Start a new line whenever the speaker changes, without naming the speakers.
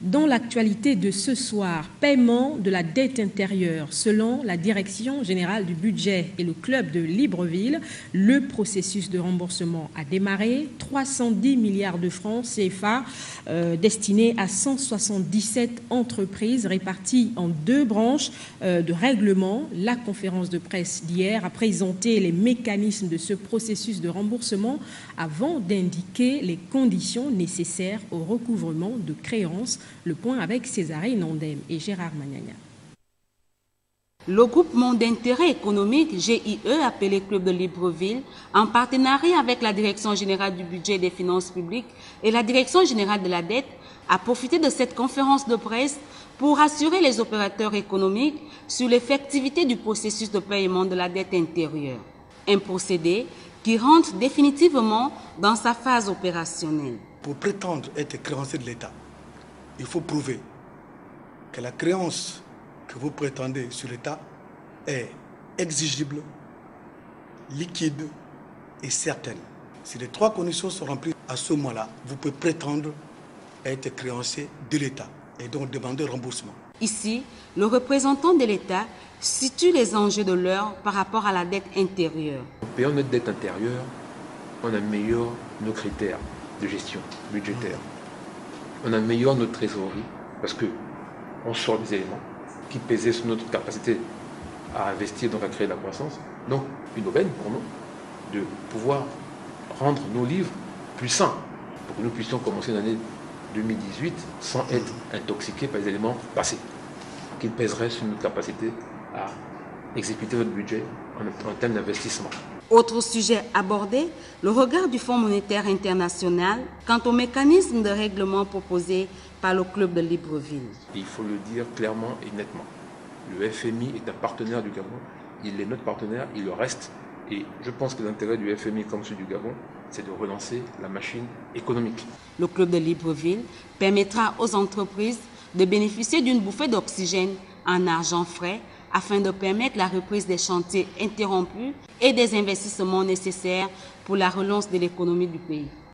Dans l'actualité de ce soir, paiement de la dette intérieure. Selon la Direction générale du budget et le club de Libreville, le processus de remboursement a démarré. 310 milliards de francs CFA destinés à 177 entreprises réparties en deux branches de règlement. La conférence de presse d'hier a présenté les mécanismes de ce processus de remboursement avant d'indiquer les conditions nécessaires au recouvrement de créances. Le point avec Césarine Nandem et Gérard Magnagna.
Le groupement d'intérêt économique GIE, appelé Club de Libreville, en partenariat avec la Direction générale du budget et des finances publiques et la Direction générale de la dette, a profité de cette conférence de presse pour assurer les opérateurs économiques sur l'effectivité du processus de paiement de la dette intérieure. Un procédé qui rentre définitivement dans sa phase opérationnelle.
Pour prétendre être créancier de l'État, il faut prouver que la créance que vous prétendez sur l'État est exigible, liquide et certaine. Si les trois conditions sont remplies, à ce moment-là, vous pouvez prétendre être créancier de l'État et donc demander remboursement.
Ici, le représentant de l'État situe les enjeux de l'heure par rapport à la dette intérieure.
En payant notre dette intérieure, on améliore nos critères de gestion budgétaire. On améliore notre trésorerie parce qu'on sort des éléments qui pesaient sur notre capacité à investir, donc à créer de la croissance. Donc, une aubaine pour nous de pouvoir rendre nos livres plus sains pour que nous puissions commencer l'année 2018 sans être intoxiqués par les éléments passés qui pèseraient sur notre capacité à exécuter notre budget en termes d'investissement.
Autre sujet abordé, le regard du Fonds monétaire international quant au mécanisme de règlement proposé par le club de Libreville.
Il faut le dire clairement et nettement. Le FMI est un partenaire du Gabon, il est notre partenaire, il le reste. Et je pense que l'intérêt du FMI comme celui du Gabon, c'est de relancer la machine économique.
Le club de Libreville permettra aux entreprises de bénéficier d'une bouffée d'oxygène en argent frais afin de permettre la reprise des chantiers interrompus et des investissements nécessaires pour la relance de l'économie du pays.